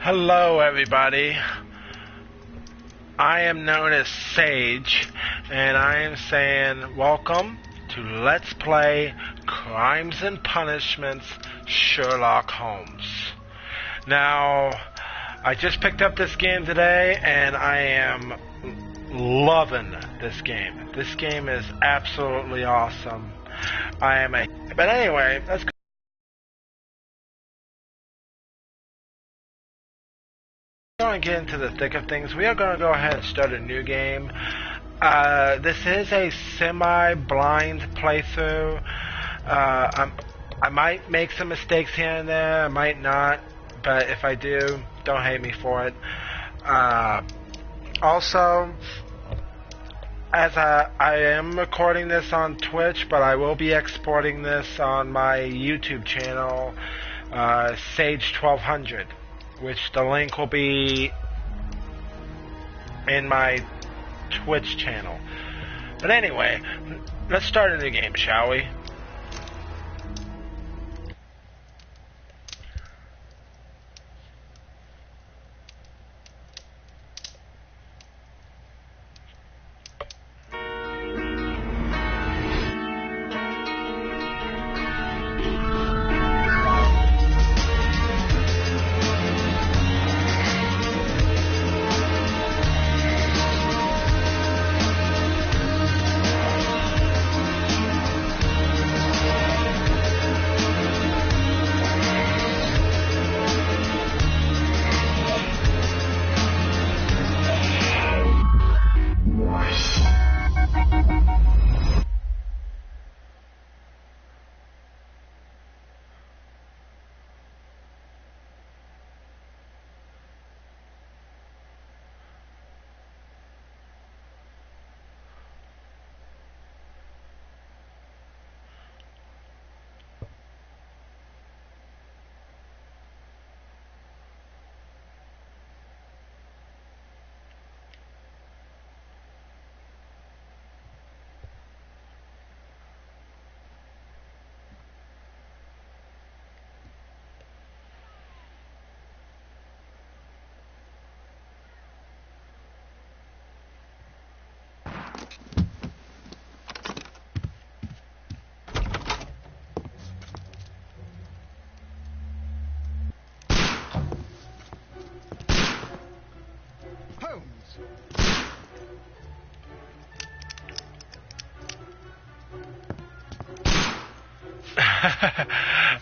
Hello, everybody. I am known as Sage, and I am saying welcome to Let's Play Crimes and Punishments Sherlock Holmes. Now, I just picked up this game today, and I am loving this game. This game is absolutely awesome. But anyway, let's go. Going to get into the thick of things. We are going to go ahead and start a new game. This is a semi-blind playthrough. I might make some mistakes here and there. I might not, but if I do, don't hate me for it. Also, as I am recording this on Twitch, but I will be exporting this on my YouTube channel, Sage1200. Which the link will be in my Twitch channel. But anyway, let's start a new game, shall we?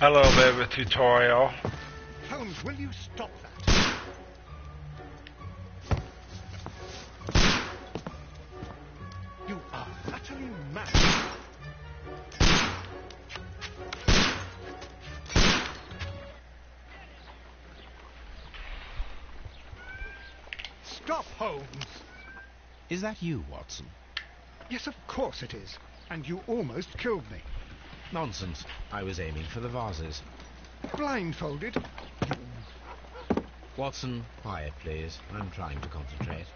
A little bit of a tutorial. Holmes, will you stop that? You are utterly mad. Stop, Holmes! Is that you, Watson? Yes, of course it is. And you almost killed me. Nonsense. I was aiming for the vases. Blindfolded? Watson, quiet, please. I'm trying to concentrate.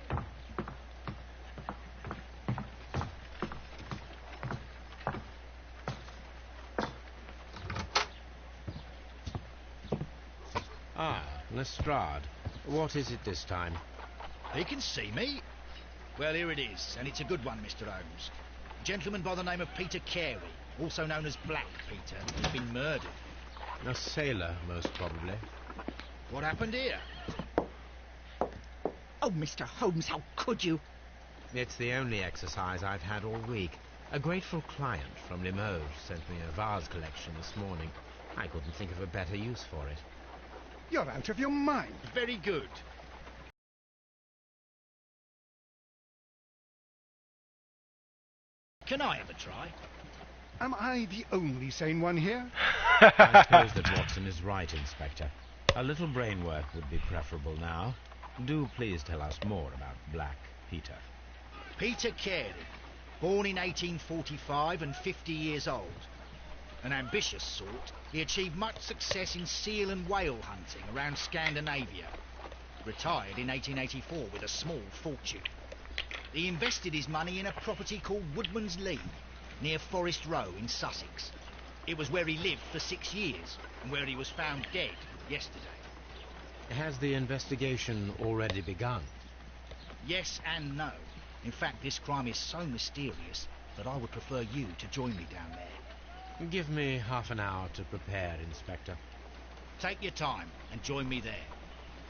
Ah, Lestrade. What is it this time? He can see me. Well, here it is, and it's a good one, Mr. Holmes. A gentleman by the name of Peter Carey, also known as Black Peter, has been murdered. A sailor, most probably. What happened here? Oh, Mr. Holmes, how could you? It's the only exercise I've had all week. A grateful client from Limoges sent me a vase collection this morning. I couldn't think of a better use for it. You're out of your mind. Very good. Can I have a try? Am I the only sane one here? I suppose that Watson is right, Inspector. A little brain work would be preferable now. Do please tell us more about Black Peter. Peter Carey, born in 1845 and 50 years old. An ambitious sort, he achieved much success in seal and whale hunting around Scandinavia. Retired in 1884 with a small fortune. He invested his money in a property called Woodman's Lee, near Forest Row in Sussex. It was where he lived for 6 years, and where he was found dead yesterday. Has the investigation already begun? Yes and no. In fact, this crime is so mysterious that I would prefer you to join me down there. Give me half an hour to prepare, Inspector. Take your time and join me there.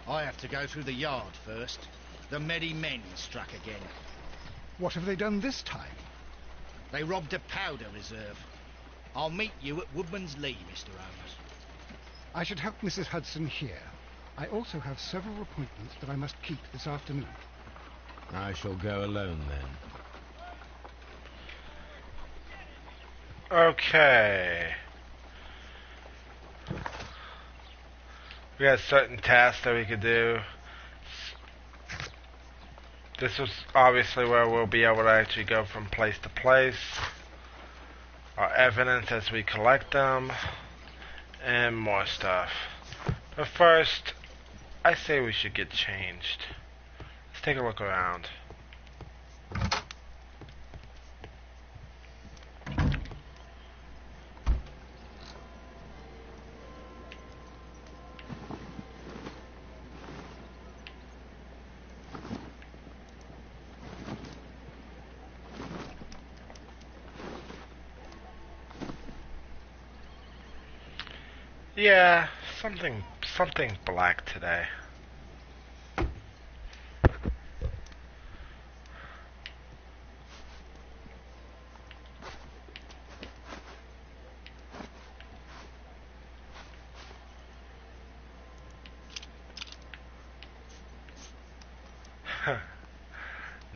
I have to go through the yard first. The Medi men struck again. What have they done this time? They robbed a powder reserve. I'll meet you at Woodman's Lee, Mr. Holmes. I should help Mrs. Hudson here. I also have several appointments that I must keep this afternoon. I shall go alone, then. Okay. We got certain tasks that we could do. This is obviously where we'll be able to actually go from place to place. Our evidence as we collect them. And more stuff. But first, I say we should get changed. Let's take a look around. Yeah, something black today.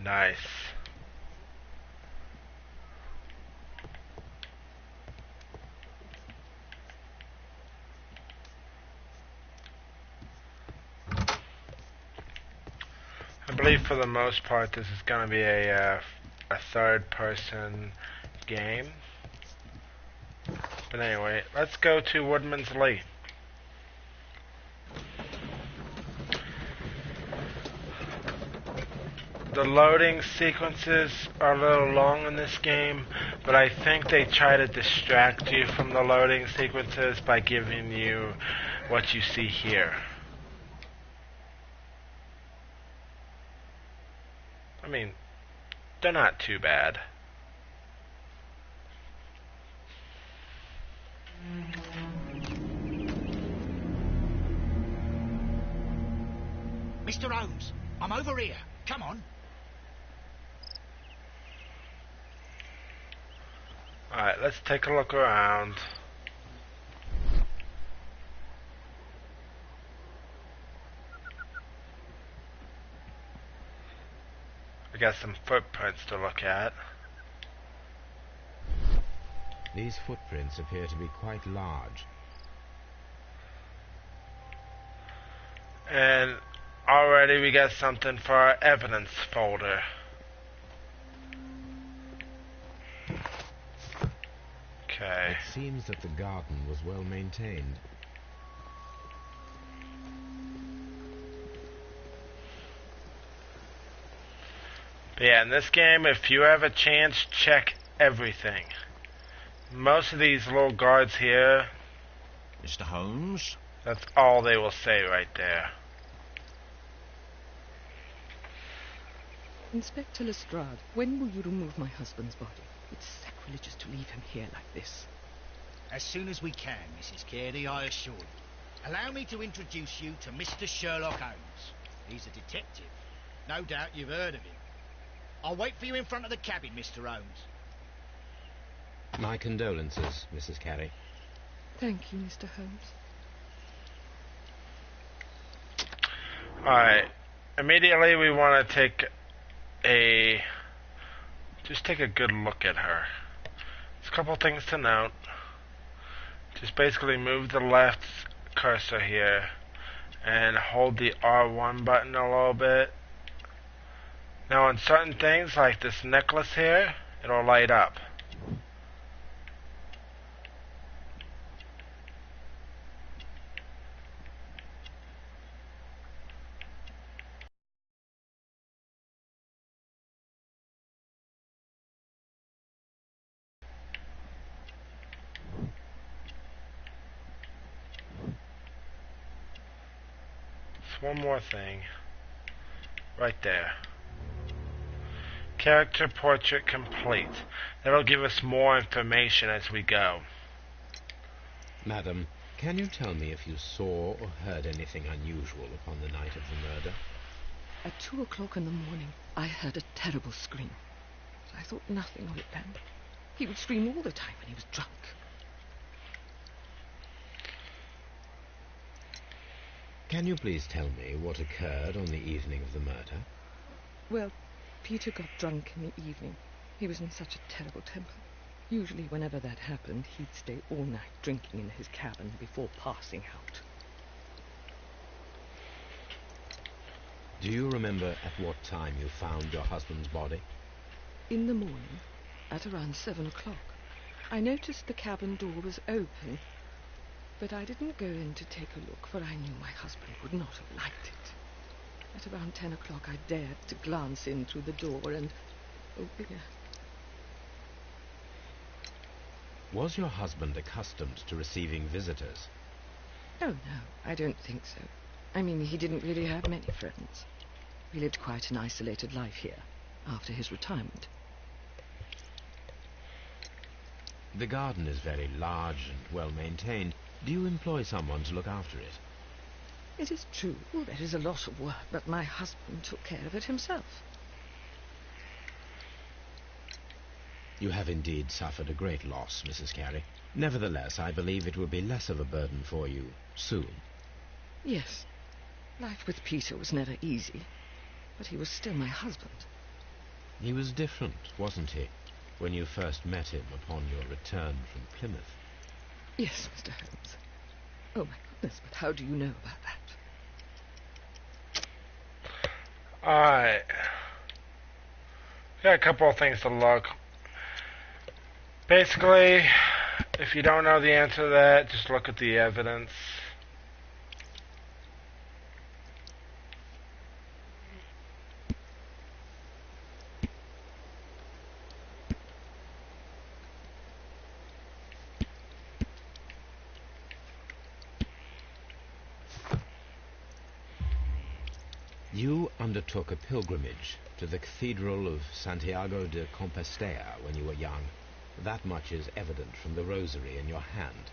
Nice. I believe for the most part this is going to be a third-person game. But anyway, let's go to Woodman's Lee. The loading sequences are a little long in this game, but I think they try to distract you from the loading sequences by giving you what you see here. I mean, they're not too bad. Mr. Holmes, I'm over here. Come on. Alright, let's take a look around. We got some footprints to look at. These footprints appear to be quite large. And already we got something for our evidence folder. Okay. It seems that the garden was well maintained. But yeah, in this game, if you have a chance, check everything. Most of these little guards here, Mr. Holmes? that's all they will say right there. Inspector Lestrade, when will you remove my husband's body? It's sacrilegious to leave him here like this. As soon as we can, Mrs. Carey, I assure you. Allow me to introduce you to Mr. Sherlock Holmes. He's a detective. No doubt you've heard of him. I'll wait for you in front of the cabin, Mr. Holmes. My condolences, Mrs. Carey. Thank you, Mr. Holmes. Alright. Immediately we want to take a good look at her. There's a couple things to note. Just basically move the left cursor here and hold the R1 button a little bit. Now on certain things like this necklace here, it'll light up. one more thing. Right there. Character portrait complete. That'll give us more information as we go. Madam, can you tell me if you saw or heard anything unusual upon the night of the murder? At 2 o'clock in the morning, I heard a terrible scream. But I thought nothing of it then. He would scream all the time when he was drunk. Can you please tell me what occurred on the evening of the murder? Well, Peter got drunk in the evening. He was in such a terrible temper. Usually whenever that happened, he'd stay all night drinking in his cabin before passing out. Do you remember at what time you found your husband's body? In the morning, at around 7 o'clock, I noticed the cabin door was open, but I didn't go in to take a look, for I knew my husband would not have liked it. At around 10 o'clock, I dared to glance in through the door and... oh, dear. Was your husband accustomed to receiving visitors? Oh, no, I don't think so. I mean, he didn't really have many friends. He lived quite an isolated life here, after his retirement. The garden is very large and well-maintained. Do you employ someone to look after it? It is true, there is a lot of work, but my husband took care of it himself. You have indeed suffered a great loss, Mrs. Carey. Nevertheless, I believe it will be less of a burden for you soon. Yes. Life with Peter was never easy, but he was still my husband. He was different, wasn't he, when you first met him upon your return from Plymouth? Yes, Mr. Holmes. Oh, my goodness, but how do you know about that? Alright. Got a couple of things to look. Basically, if you don't know the answer to that, just look at the evidence. You undertook a pilgrimage to the Cathedral of Santiago de Compostela when you were young. That much is evident from the rosary in your hand.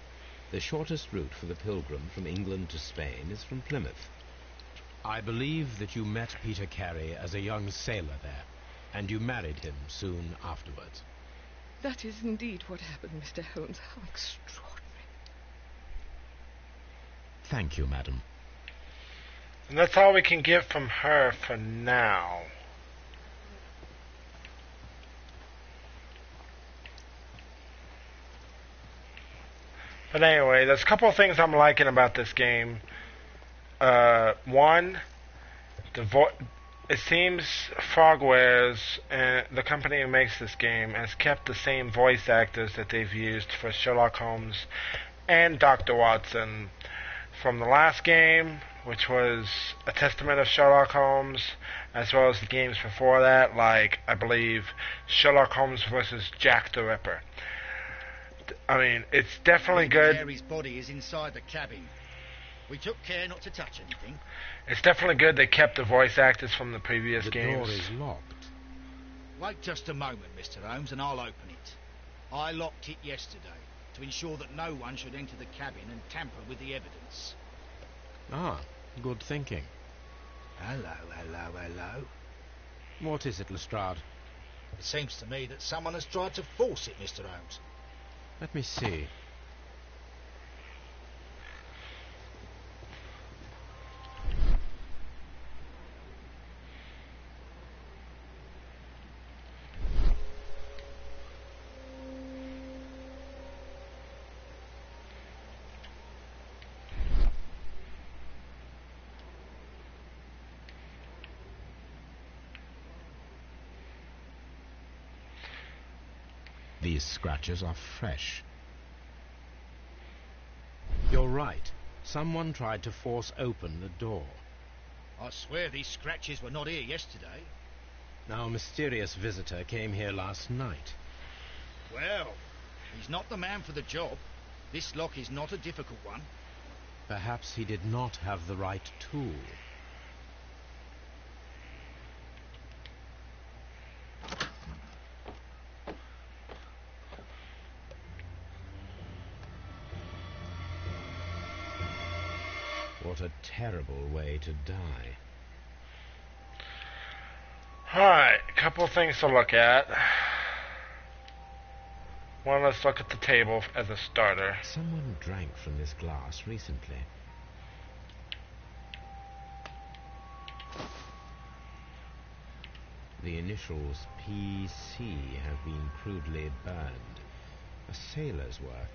The shortest route for the pilgrim from England to Spain is from Plymouth. I believe that you met Peter Carey as a young sailor there, and you married him soon afterwards. That is indeed what happened, Mr. Holmes. How extraordinary. Thank you, madam. And that's all we can get from her for now. But anyway, there's a couple of things I'm liking about this game. One, it seems Frogwares, the company who makes this game, has kept the same voice actors that they've used for Sherlock Holmes and Dr. Watson from the last game, which was a testament of Sherlock Holmes, as well as the games before that, like, I believe, Sherlock Holmes versus Jack the Ripper. I mean, it's definitely good. Mary's body is inside the cabin. We took care not to touch anything. It's definitely good they kept the voice actors from the previous games. The door is locked. Wait just a moment, Mr. Holmes, and I'll open it. I locked it yesterday to ensure that no one should enter the cabin and tamper with the evidence. Ah, good thinking. Hello, hello, hello. What is it, Lestrade? It seems to me that someone has tried to force it, Mr. Holmes. Let me see. These scratches are fresh. You're right. Someone tried to force open the door. I swear these scratches were not here yesterday. Now, a mysterious visitor came here last night. Well, he's not the man for the job. This lock is not a difficult one. Perhaps he did not have the right tool. What a terrible way to die. Alright, a couple of things to look at. One, let's look at the table as a starter. Someone drank from this glass recently. The initials PC have been crudely burned. A sailor's work.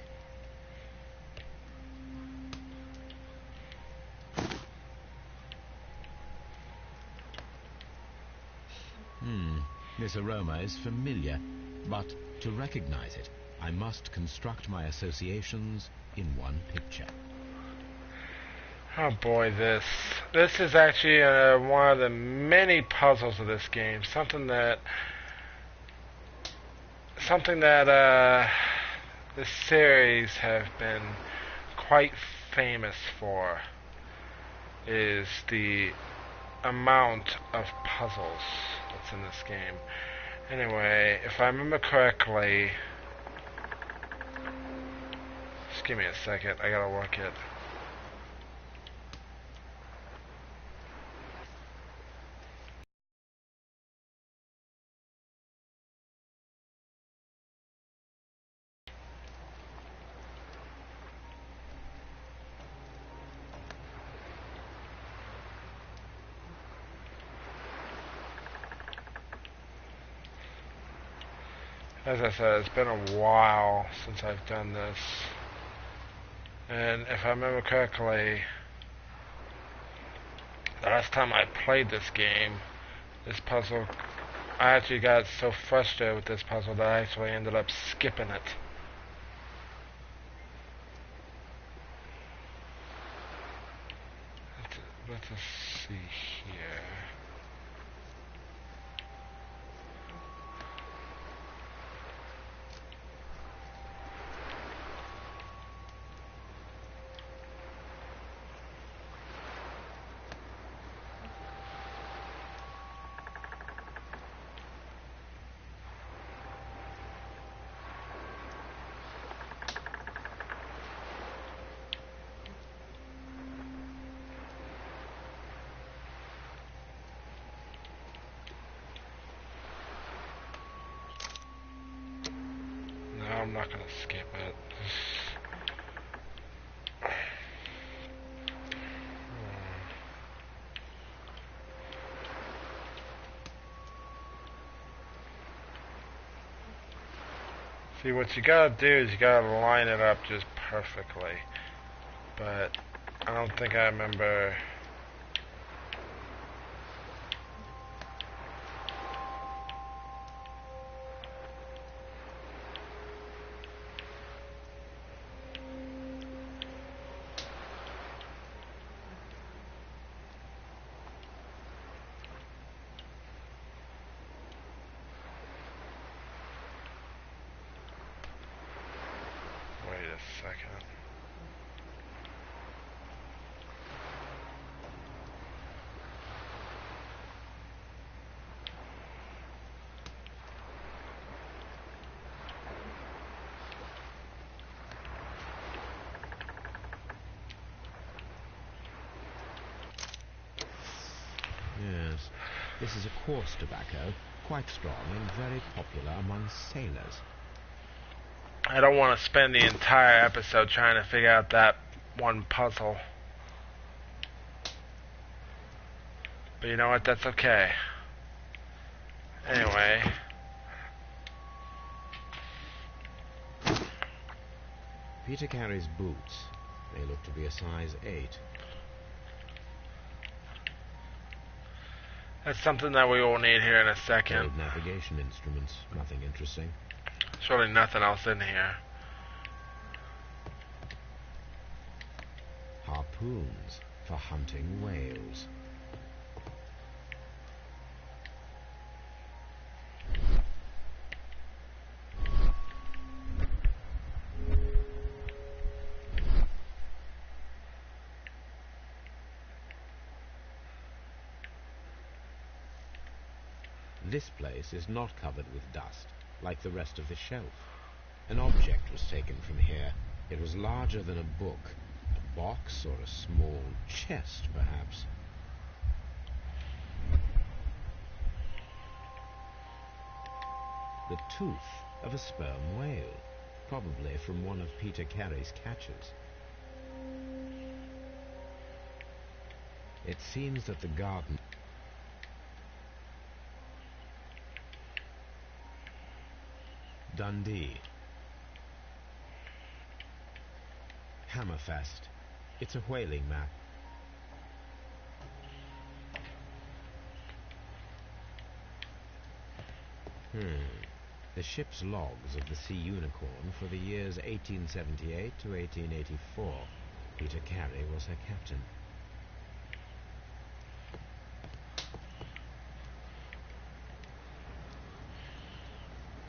This aroma is familiar, but to recognize it, I must construct my associations in one picture. Oh boy, this is actually one of the many puzzles of this game. Something that this series have been quite famous for is the amount of puzzles that's in this game. Anyway, if I remember correctly, just give me a second, I gotta work it. As I said, it's been a while since I've done this. And if I remember correctly, the last time I played this game, this puzzle, I actually got so frustrated with this puzzle that I actually ended up skipping it. Let's just see here. I'm not gonna skip it. See, what you gotta do is you gotta line it up just perfectly. But I don't think I remember. Wait a second. Yes, this is a coarse tobacco, quite strong and very popular among sailors. I don't want to spend the entire episode trying to figure out that one puzzle. But you know what? That's okay. Anyway. Peter carries boots. They look to be a size 8. That's something that we will need here in a second. Old navigation instruments. Nothing interesting. There's really nothing else in here. Harpoons for hunting whales. This place is not covered with dust, like the rest of the shelf. An object was taken from here. It was larger than a book, a box or a small chest, perhaps. The tooth of a sperm whale, probably from one of Peter Carey's catches. It seems that the garden... Dundee. Hammerfest. It's a whaling map. The ship's logs of the Sea Unicorn for the years 1878 to 1884. Peter Carey was her captain.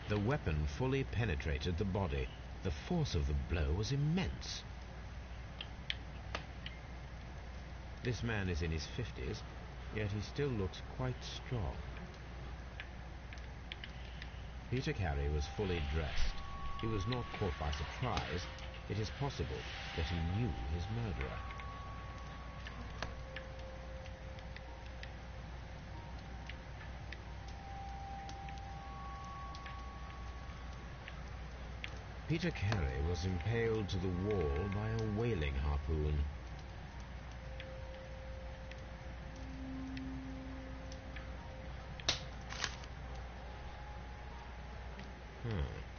The weapon fully penetrated the body. The force of the blow was immense. This man is in his 50s, yet he still looks quite strong. Peter Carey was fully dressed. He was not caught by surprise. It is possible that he knew his murderer. Peter Carey was impaled to the wall by a whaling harpoon.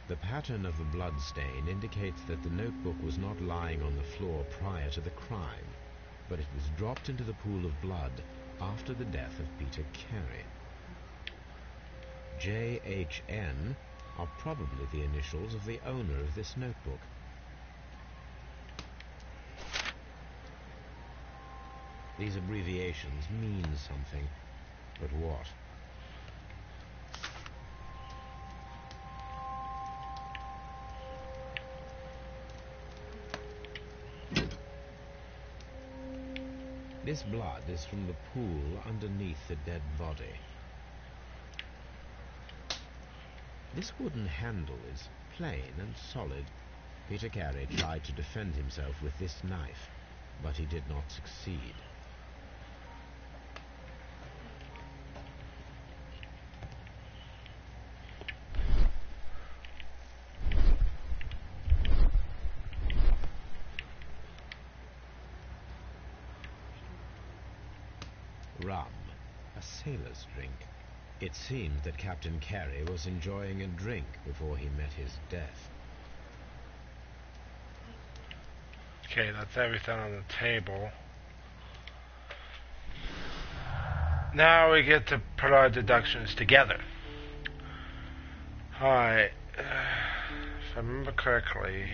The pattern of the blood stain indicates that the notebook was not lying on the floor prior to the crime, but it was dropped into the pool of blood after the death of Peter Carey. J.H.N. are probably the initials of the owner of this notebook. These abbreviations mean something, but what? This blood is from the pool underneath the dead body. This wooden handle is plain and solid. Peter Carey tried to defend himself with this knife, but he did not succeed. Rum, a sailor's drink. It seemed that Captain Carey was enjoying a drink before he met his death. Okay, that's everything on the table. Now we get to put our deductions together. Alright, if I remember correctly,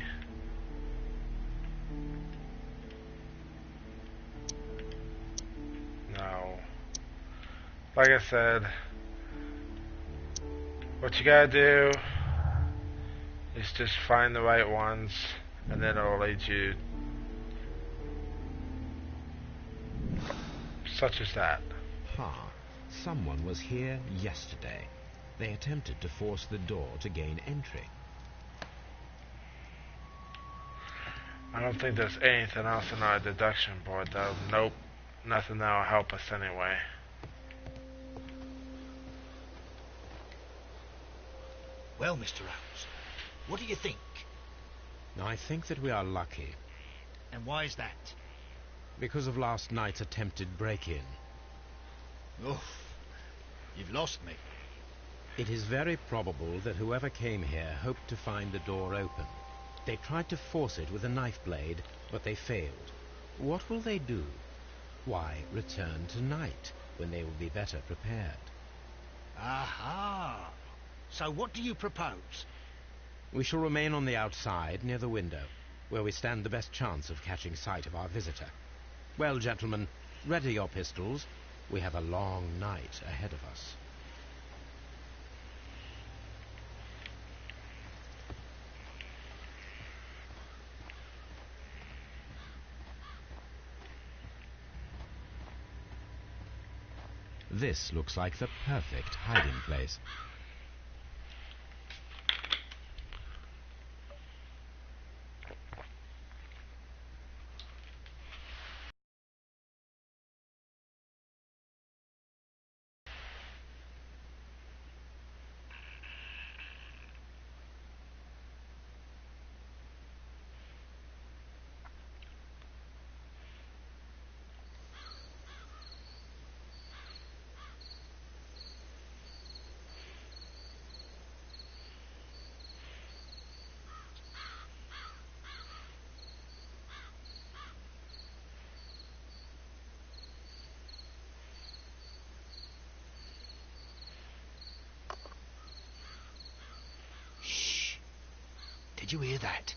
no. Like I said, what you gotta do is just find the right ones, and then it'll lead you such as that. Someone was here yesterday. They attempted to force the door to gain entry. I don't think there's anything else in our deduction board though. Nope. Nothing that'll help us anyway. Well, Mr. Holmes, what do you think? I think that we are lucky, And why is that? because of last night's attempted break-in. Oof, you've lost me. It is very probable that whoever came here hoped to find the door open. They tried to force it with a knife blade, but they failed. What will they do? Why, return tonight, when they will be better prepared. Aha! So what do you propose? We shall remain on the outside, near the window, where we stand the best chance of catching sight of our visitor. Well, gentlemen, ready your pistols. We have a long night ahead of us. This looks like the perfect hiding place. Did you hear that?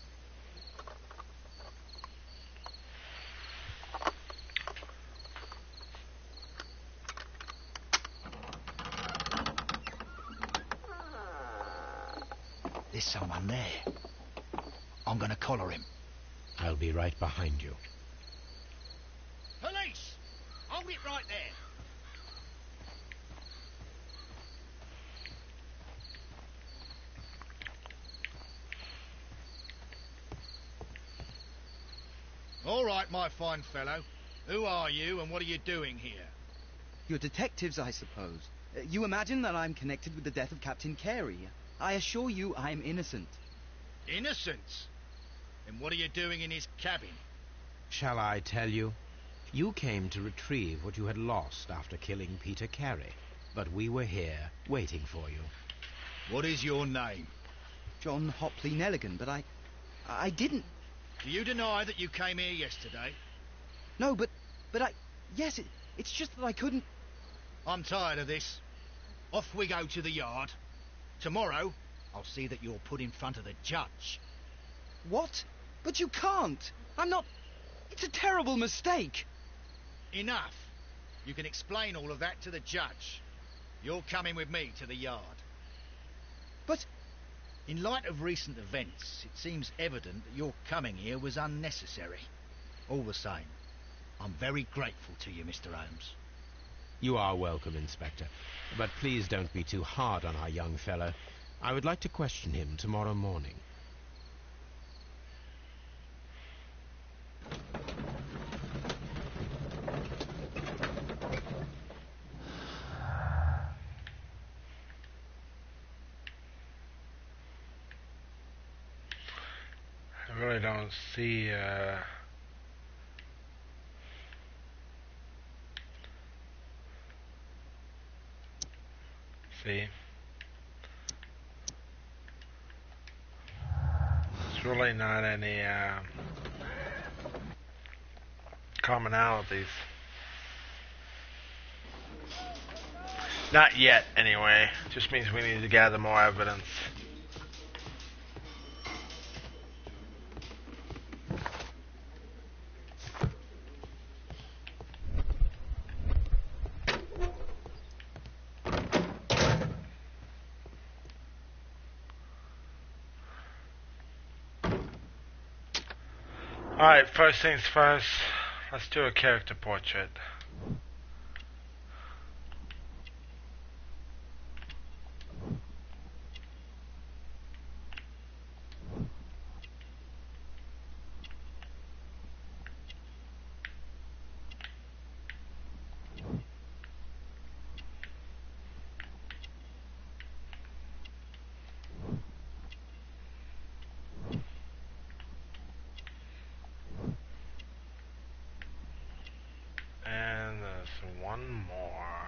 There's someone there. I'm going to collar him. I'll be right behind you. Police! Hold it right there. All right, my fine fellow. Who are you and what are you doing here? You're detectives, I suppose. You imagine that I'm connected with the death of Captain Carey. I assure you I'm innocent. Innocence? And what are you doing in his cabin? Shall I tell you? You came to retrieve what you had lost after killing Peter Carey, but we were here waiting for you. What is your name? John Hopley Nelligan, but I didn't... Do you deny that you came here yesterday? No, but yes, it's just that I couldn't... I'm tired of this. Off we go to the yard. Tomorrow, I'll see that you're put in front of the judge. What? But you can't. I'm not... It's a terrible mistake. Enough. You can explain all of that to the judge. You're coming with me to the yard. But... In light of recent events, it seems evident that your coming here was unnecessary. All the same, I'm very grateful to you, Mr. Holmes. You are welcome, Inspector. But please don't be too hard on our young fellow. I would like to question him tomorrow morning. I really don't see see. It's really not any commonalities. Not yet, anyway. Just means we need to gather more evidence. Alright, first things first, let's do a character portrait. And there's one more.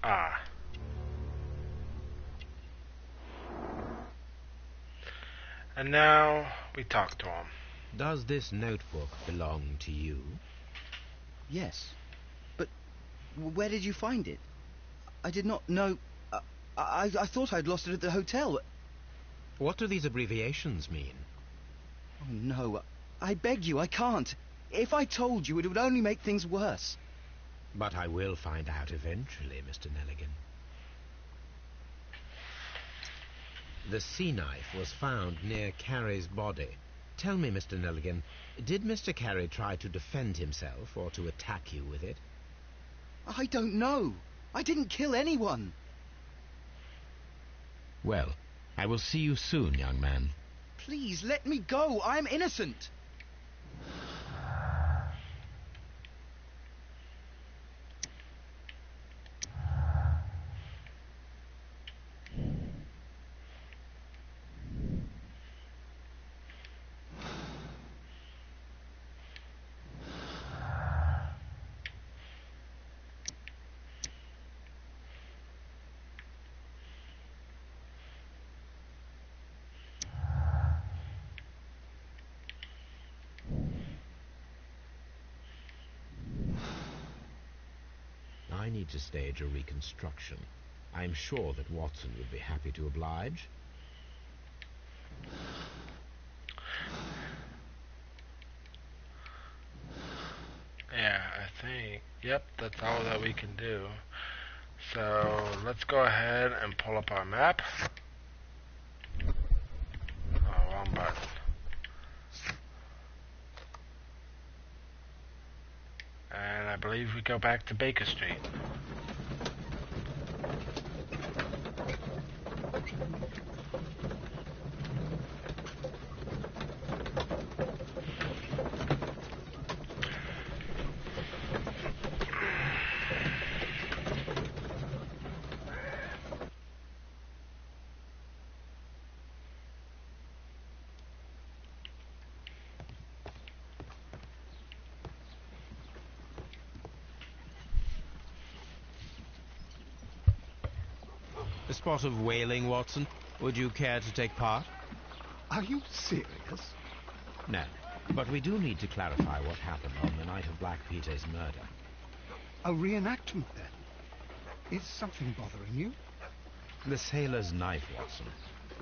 Ah. And now we talk to him. Does this notebook belong to you? Yes. But where did you find it? I did not know... I thought I'd lost it at the hotel. What do these abbreviations mean? Oh, no. I beg you, I can't. If I told you, it would only make things worse. But I will find out eventually, Mr. Nelligan. The sea knife was found near Carey's body. Tell me, Mr. Nelligan, did Mr. Carey try to defend himself or to attack you with it? I don't know. I didn't kill anyone. Well, I will see you soon, young man. Please, let me go. I'm innocent. I need to stage a reconstruction. I'm sure that Watson would be happy to oblige. Yeah, I think, yep, that's all that we can do. So let's go ahead and pull up our map. Oh, wrong button. And I believe we go back to Baker Street. A spot of whaling, Watson. Would you care to take part? Are you serious? No. But we do need to clarify what happened on the night of Black Peter's murder. A reenactment, then? Is something bothering you? The sailor's knife, Watson.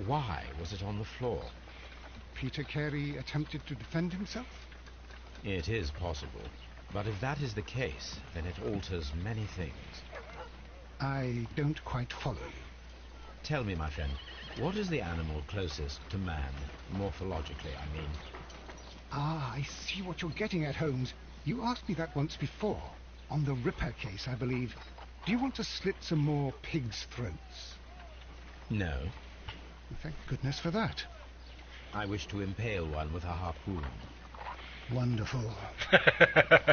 Why was it on the floor? Peter Carey attempted to defend himself? It is possible. But if that is the case, then it alters many things. I don't quite follow you. Tell me, my friend, what is the animal closest to man, morphologically, I mean? Ah, I see what you're getting at, Holmes. You asked me that once before. On the Ripper case, I believe. Do you want to slit some more pigs' throats? No. Thank goodness for that. I wish to impale one with a harpoon. Wonderful.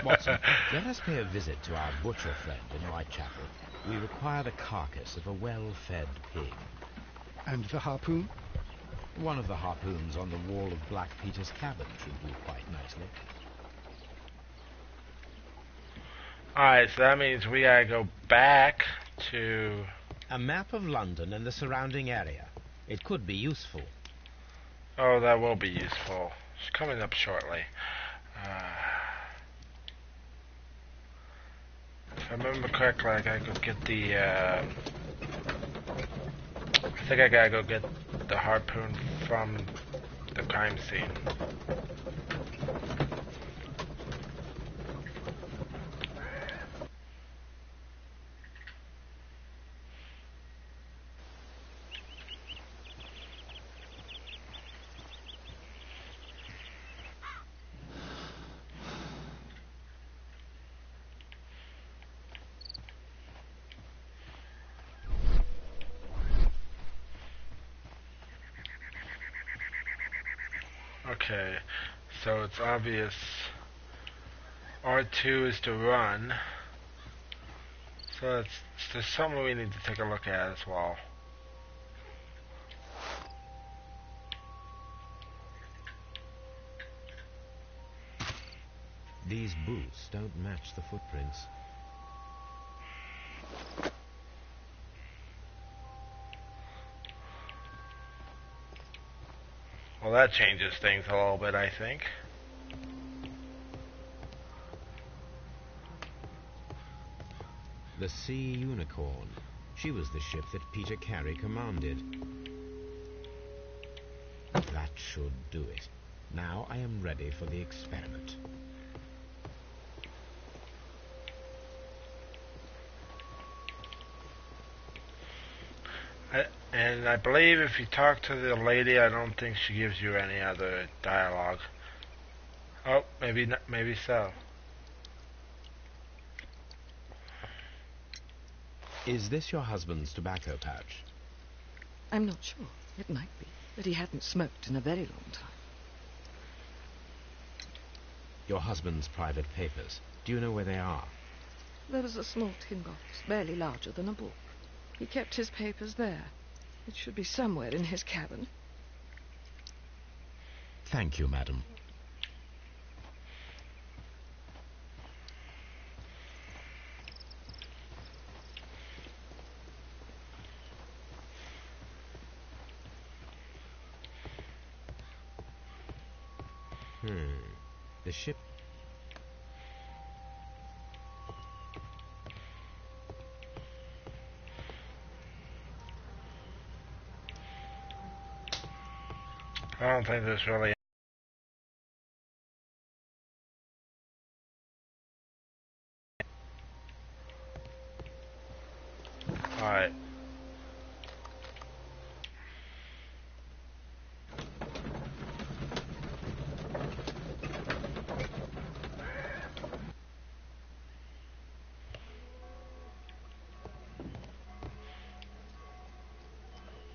Watson, let us pay a visit to our butcher friend in Whitechapel. We require the carcass of a well-fed pig. And the harpoon? One of the harpoons on the wall of Black Peter's cabin should do quite nicely. Alright, so that means we gotta go back to... A map of London and the surrounding area. It could be useful. Oh, that will be useful. It's coming up shortly. If I remember correctly, I gotta go get the, I think I gotta go get the harpoon from the crime scene. Okay, so it's obvious R2 is to run. So there's something we need to take a look at as well. These boots don't match the footprints. Well, that changes things a little bit, I think. The Sea Unicorn. She was the ship that Peter Carey commanded. That should do it. Now I am ready for the experiment. And I believe if you talk to the lady, I don't think she gives you any other dialogue. Oh, maybe not, maybe so. Is this your husband's tobacco pouch? I'm not sure. It might be, but he hadn't smoked in a very long time. Your husband's private papers. Do you know where they are? There was a small tin box, barely larger than a book. He kept his papers there. It should be somewhere in his cabin. Thank you, madam. The ship... don't think there's really. Alright.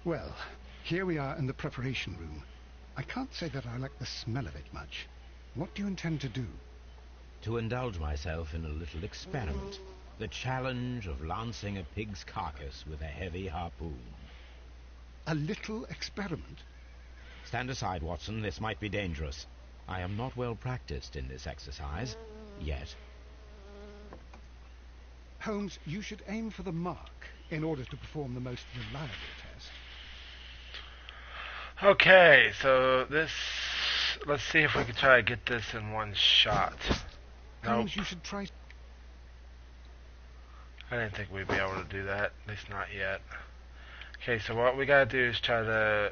Well, here we are in the preparation room. I can't say that I like the smell of it much. What do you intend to do? To indulge myself in a little experiment. The challenge of lancing a pig's carcass with a heavy harpoon. A little experiment? Stand aside, Watson. This might be dangerous. I am not well practiced in this exercise. Yet. Holmes, you should aim for the mark in order to perform the most reliable test. Okay, so this... Let's see if we can try to get this in one shot. Holmes, Nope. you should try... I didn't think we'd be able to do that. At least not yet. Okay, so what we gotta do is try to...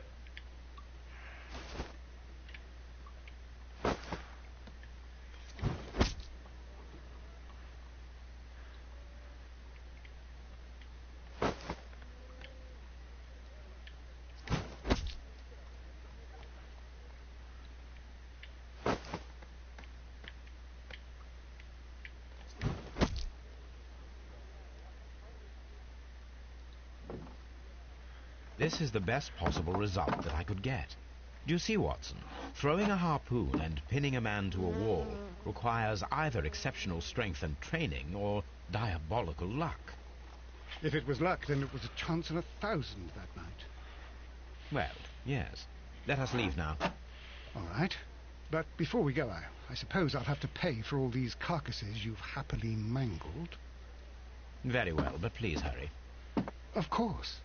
This is the best possible result that I could get. Do you see, Watson? Throwing a harpoon and pinning a man to a wall requires either exceptional strength and training or diabolical luck. If it was luck, then it was a chance in 1,000 that night. Well, yes. Let us leave now. All right. But before we go, I suppose I'll have to pay for all these carcasses you've happily mangled. Very well, but please hurry. Of course.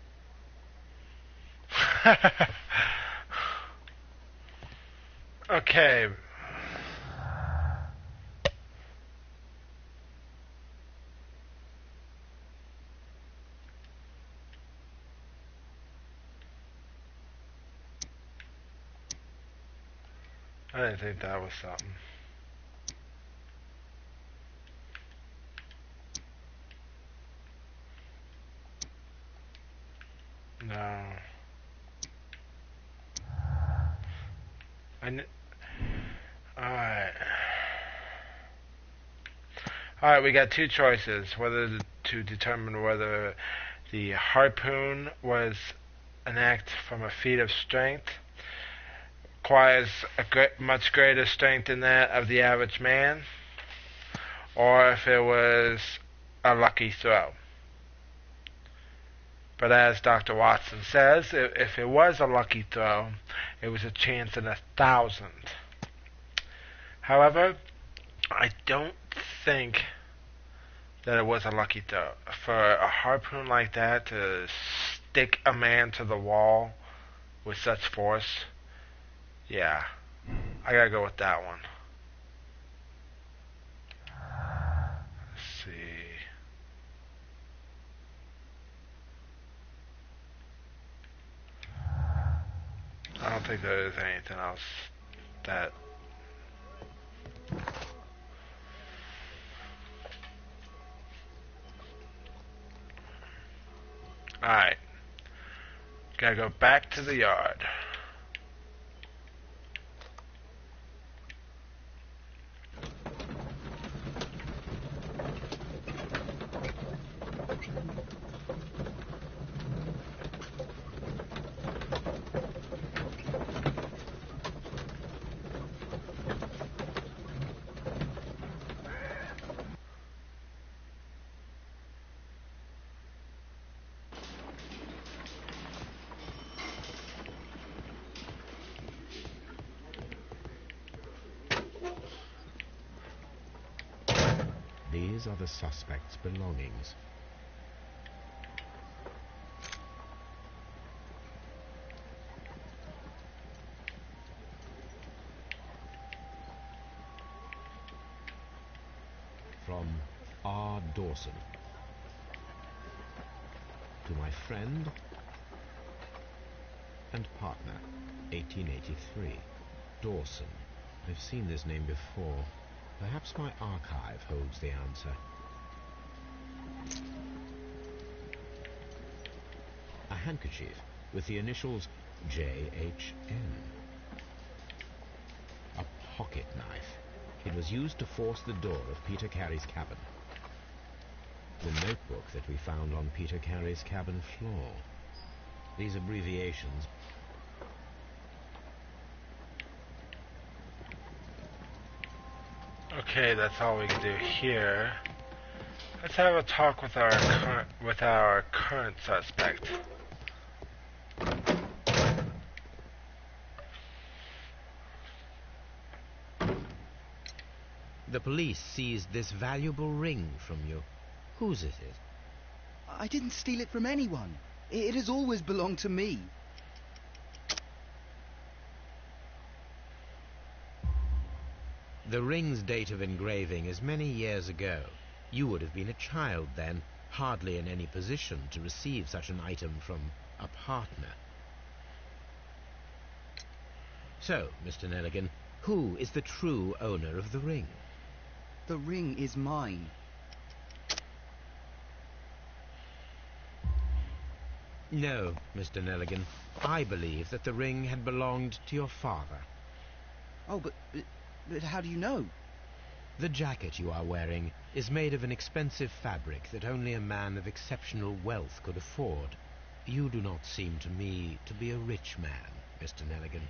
Okay. I didn't think that was something. No. Alright. Alright, we got two choices. Whether to determine whether the harpoon was an act from a feat of strength, requires much greater strength than that of the average man, or if it was a lucky throw. But as Dr. Watson says, if it was a lucky throw, it was a chance in 1,000. However, I don't think that it was a lucky throw. For a harpoon like that to stick a man to the wall with such force, yeah, I gotta go with that one. Let's see. I don't think there is anything else that... Alright. Gotta go back to the yard. These are the suspect's belongings. From R. Dawson. To my friend, and partner, 1883. Dawson. I've seen this name before. Perhaps my archive holds the answer. A handkerchief with the initials J.H.N. A pocket knife. It was used to force the door of Peter Carey's cabin. The notebook that we found on Peter Carey's cabin floor. These abbreviations. Okay, that's all we can do here. Let's have a talk with our current suspect. The police seized this valuable ring from you. Whose is it? I didn't steal it from anyone. It has always belonged to me. The ring's date of engraving is many years ago. You would have been a child then, hardly in any position to receive such an item from a partner. So, Mr. Nelligan, who is the true owner of the ring? The ring is mine. No, Mr. Nelligan. I believe that the ring had belonged to your father. Oh, but how do you know? The jacket you are wearing is made of an expensive fabric that only a man of exceptional wealth could afford. You do not seem to me to be a rich man, Mr. Nelligan.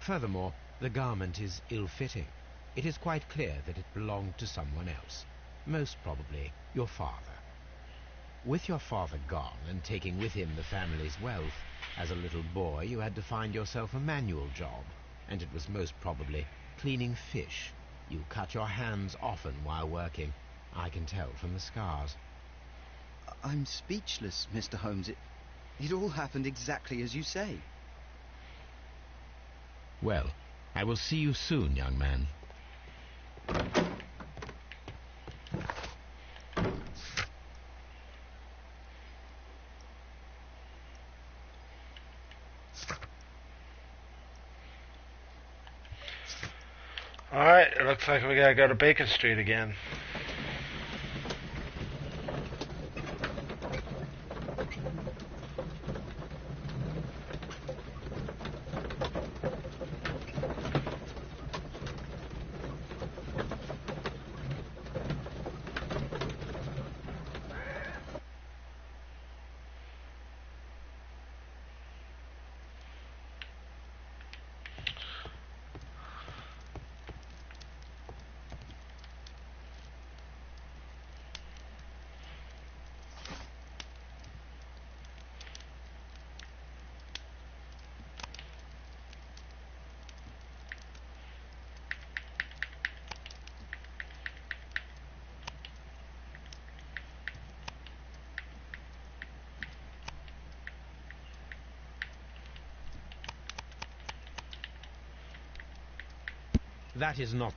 Furthermore, the garment is ill-fitting. It is quite clear that it belonged to someone else, most probably your father. With your father gone and taking with him the family's wealth, as a little boy you had to find yourself a manual job, and it was most probably cleaning fish. You cut your hands often while working. I can tell from the scars. I'm speechless, Mr. Holmes. It all happened exactly as you say. Well, I will see you soon, young man. Alright, it looks like we gotta go to Baker Street again. That is not...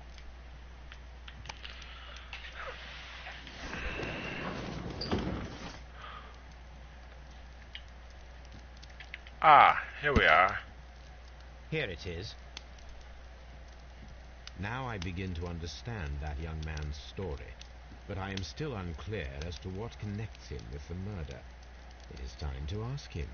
Ah, here we are. Here it is. Now I begin to understand that young man's story, but I am still unclear as to what connects him with the murder. It is time to ask him.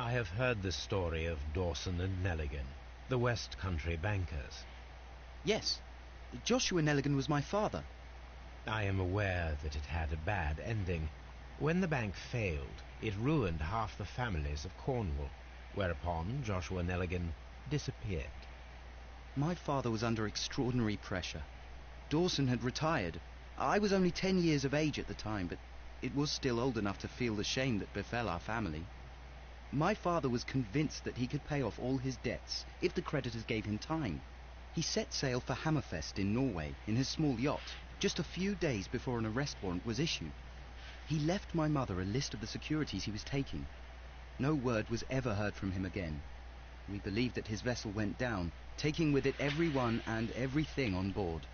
I have heard the story of Dawson and Nelligan, the West Country bankers. Yes, Joshua Nelligan was my father. I am aware that it had a bad ending. When the bank failed, it ruined half the families of Cornwall, whereupon Joshua Nelligan disappeared. My father was under extraordinary pressure. Dawson had retired. I was only 10 years of age at the time, but it was still old enough to feel the shame that befell our family. My father was convinced that he could pay off all his debts if the creditors gave him time. He set sail for Hammerfest in Norway in his small yacht, just a few days before an arrest warrant was issued. He left my mother a list of the securities he was taking. No word was ever heard from him again. We believe that his vessel went down, taking with it everyone and everything on board.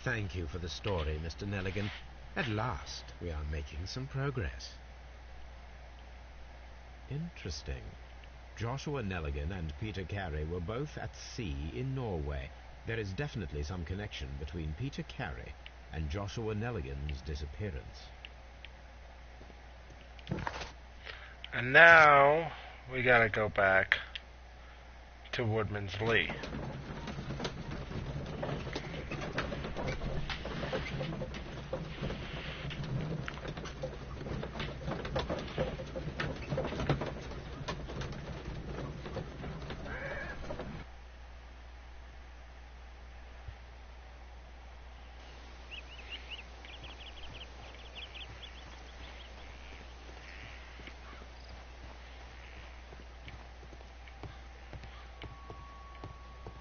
Thank you for the story, Mr. Nelligan. At last, we are making some progress. Interesting. Joshua Nelligan and Peter Carey were both at sea in Norway. There is definitely some connection between Peter Carey and Joshua Nelligan's disappearance. And now we gotta go back to Woodman's Lee.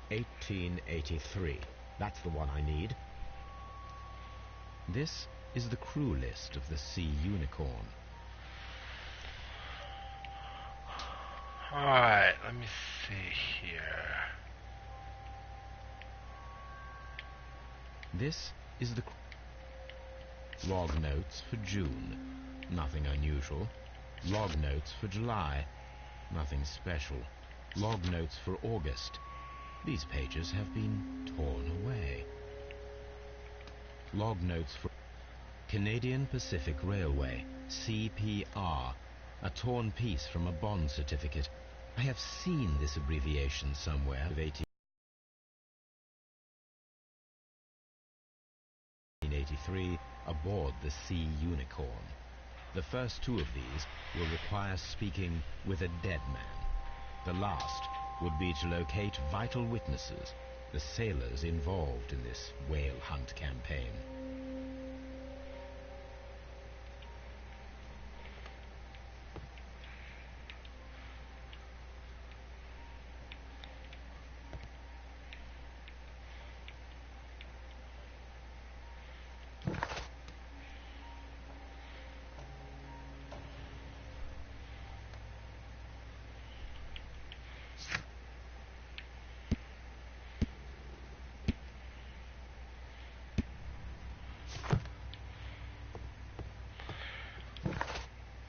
(1883). That's the one I need. This is the crew list of the Sea Unicorn. Alright, let me see here. This is the log notes for June. Nothing unusual. Log notes for July. Nothing special. Log notes for August. These pages have been torn away. Log notes for Canadian Pacific Railway, CPR, a torn piece from a bond certificate. I have seen this abbreviation somewhere. Of 1883 aboard the Sea Unicorn. The first two of these will require speaking with a dead man. The last would be to locate vital witnesses, the sailors involved in this whale hunt campaign.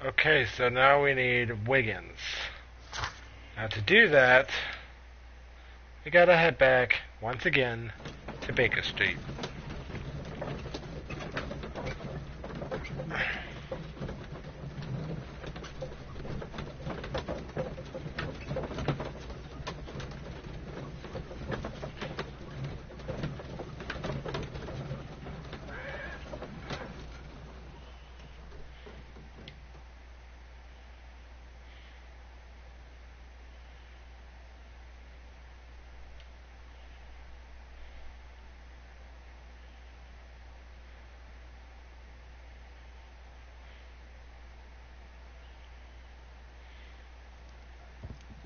Okay, so now we need Wiggins. Now to do that, we gotta head back, once again, to Baker Street.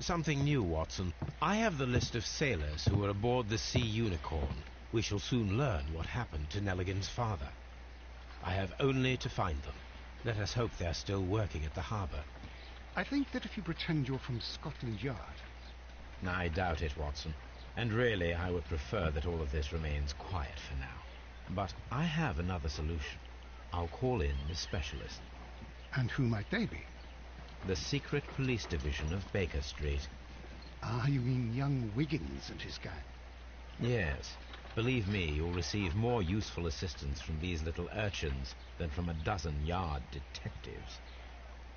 Something new, Watson. I have the list of sailors who were aboard the Sea Unicorn. We shall soon learn what happened to Nelligan's father. I have only to find them. Let us hope they're still working at the harbour. I think that if you pretend you're from Scotland Yard... I doubt it, Watson. And really, I would prefer that all of this remains quiet for now. But I have another solution. I'll call in the specialist. And who might they be? The secret police division of Baker Street. Ah, you mean young Wiggins and his gang? Yes. Believe me, you'll receive more useful assistance from these little urchins than from a dozen yard detectives.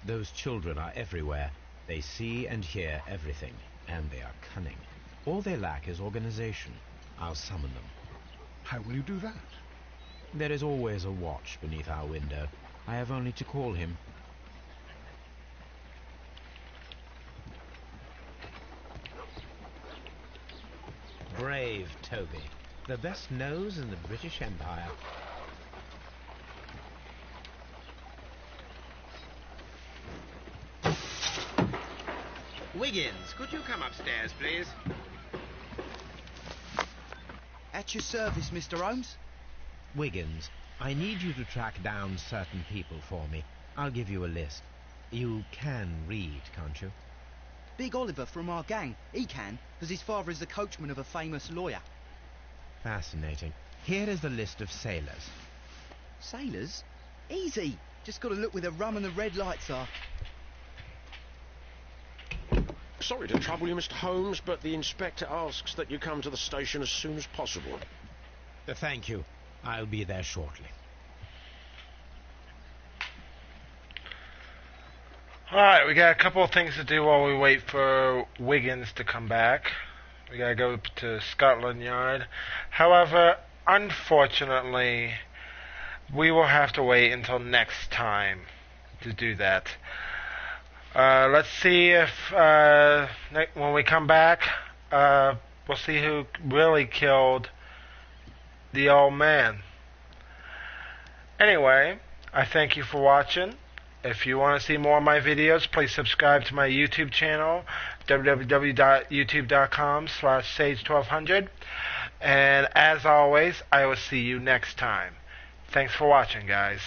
Those children are everywhere, They see and hear everything, and they are cunning. All they lack is organization. I'll summon them. How will you do that? There is always a watch beneath our window. I have only to call him. Brave Toby. The best nose in the British Empire. Wiggins, could you come upstairs, please? At your service, Mr. Holmes. Wiggins, I need you to track down certain people for me. I'll give you a list. You can read, can't you? Big Oliver from our gang. He can, as his father is the coachman of a famous lawyer. Fascinating. Here is the list of sailors. Sailors? Easy. Just got to look where the rum and the red lights are. Sorry to trouble you, Mr. Holmes, but the inspector asks that you come to the station as soon as possible. Thank you. I'll be there shortly. Alright, we got a couple of things to do while we wait for Wiggins to come back. We gotta go to Scotland Yard. However, unfortunately, we will have to wait until next time to do that. Let's see if when we come back, we'll see who really killed the old man. Anyway, I thank you for watching. If you want to see more of my videos, please subscribe to my YouTube channel, www.youtube.com/sage1200. And as always, I will see you next time. Thanks for watching, guys.